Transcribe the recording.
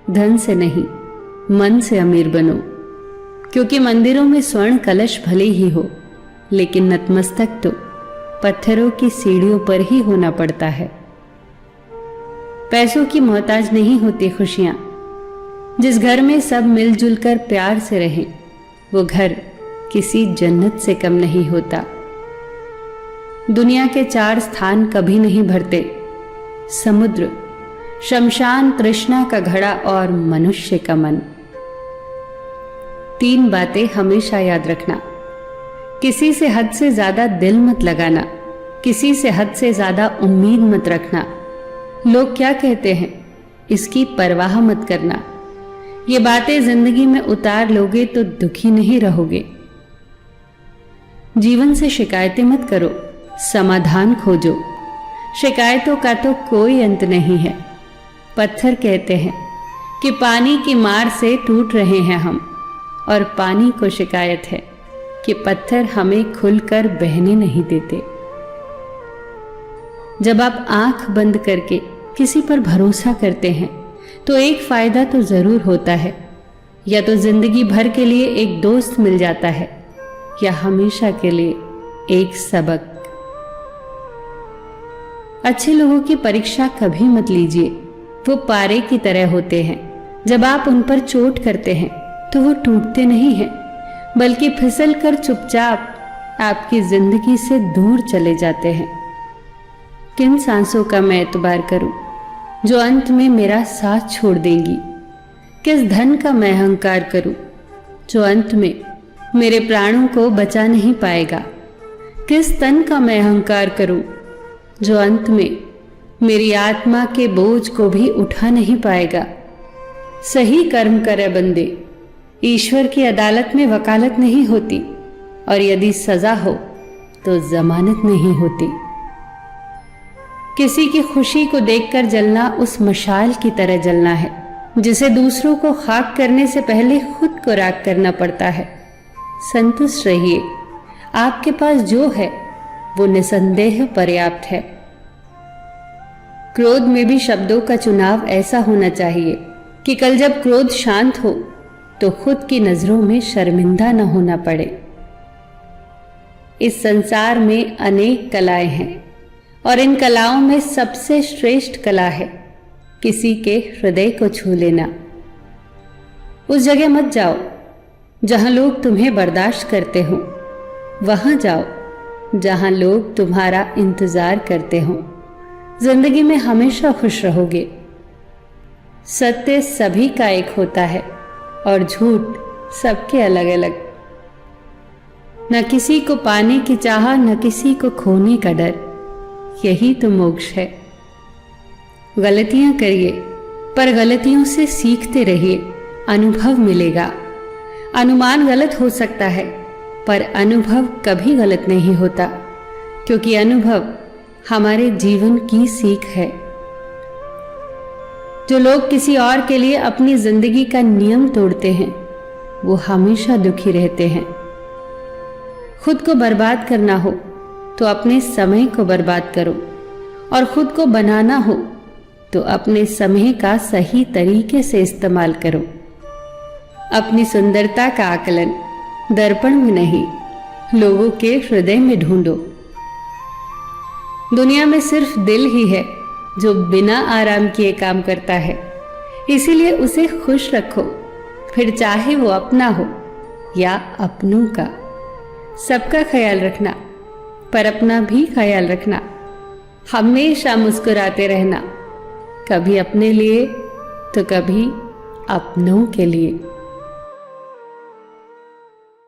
धन से नहीं, मन से अमीर बनो, क्योंकि मंदिरों में स्वर्ण कलश भले ही हो, लेकिन नतमस्तक तो पत्थरों की सीढ़ियों पर ही होना पड़ता है। पैसों की मोहताज नहीं होती खुशियां। जिस घर में सब मिलजुल कर प्यार से रहें, वो घर किसी जन्नत से कम नहीं होता। दुनिया के 4 स्थान कभी नहीं भरते: समुद्र, शमशान, तृष्णा का घड़ा और मनुष्य का मन। 3 बातें हमेशा याद रखना: किसी से हद से ज्यादा दिल मत लगाना, किसी से हद से ज्यादा उम्मीद मत रखना, लोग क्या कहते हैं इसकी परवाह मत करना। ये बातें जिंदगी में उतार लोगे तो दुखी नहीं रहोगे। जीवन से शिकायतें मत करो, समाधान खोजो। शिकायतों का तो कोई अंत नहीं है। पत्थर कहते हैं कि पानी की मार से टूट रहे हैं हम, और पानी को शिकायत है कि पत्थर हमें खुलकर बहने नहीं देते। जब आप आंख बंद करके किसी पर भरोसा करते हैं तो एक फायदा तो जरूर होता है, या तो जिंदगी भर के लिए एक दोस्त मिल जाता है, या हमेशा के लिए एक सबक। अच्छे लोगों की परीक्षा कभी मत लीजिए, वो पारे की तरह होते हैं। जब आप उन पर चोट करते हैं तो वो टूटते नहीं हैं, बल्कि फिसल कर चुपचाप आपकी जिंदगी से दूर चले जाते हैं। किन सांसों का मैं एतबार करूं जो अंत में मेरा साथ छोड़ देंगी? किस धन का मैं अहंकार करूं जो अंत में मेरे प्राणों को बचा नहीं पाएगा? किस तन का मैं अहंकार करूं जो अंत में मेरी आत्मा के बोझ को भी उठा नहीं पाएगा? सही कर्म करे बंदे, ईश्वर की अदालत में वकालत नहीं होती, और यदि सजा हो तो जमानत नहीं होती। किसी की खुशी को देखकर जलना उस मशाल की तरह जलना है जिसे दूसरों को खाक करने से पहले खुद को राख करना पड़ता है। संतुष्ट रहिए, आपके पास जो है वो निसंदेह पर्याप्त है। क्रोध में भी शब्दों का चुनाव ऐसा होना चाहिए कि कल जब क्रोध शांत हो तो खुद की नजरों में शर्मिंदा न होना पड़े। इस संसार में अनेक कलाएं हैं, और इन कलाओं में सबसे श्रेष्ठ कला है किसी के हृदय को छू लेना। उस जगह मत जाओ जहां लोग तुम्हें बर्दाश्त करते हो, वहां जाओ जहां लोग तुम्हारा इंतजार करते हो। जिंदगी में हमेशा खुश रहोगे। सत्य सभी का एक होता है और झूठ सबके अलग अलग। न किसी को पाने की चाह, न किसी को खोने का डर, यही तो मोक्ष है। गलतियां करिए पर गलतियों से सीखते रहिए, अनुभव मिलेगा। अनुमान गलत हो सकता है पर अनुभव कभी गलत नहीं होता, क्योंकि अनुभव हमारे जीवन की सीख है। जो लोग किसी और के लिए अपनी जिंदगी का नियम तोड़ते हैं वो हमेशा दुखी रहते हैं। खुद को बर्बाद करना हो तो अपने समय को बर्बाद करो, और खुद को बनाना हो तो अपने समय का सही तरीके से इस्तेमाल करो। अपनी सुंदरता का आकलन दर्पण में नहीं, लोगों के हृदय में ढूंढो। दुनिया में सिर्फ दिल ही है जो बिना आराम किए काम करता है, इसीलिए उसे खुश रखो, फिर चाहे वो अपना हो या अपनों का। सबका ख्याल रखना पर अपना भी ख्याल रखना। हमेशा मुस्कुराते रहना, कभी अपने लिए तो कभी अपनों के लिए।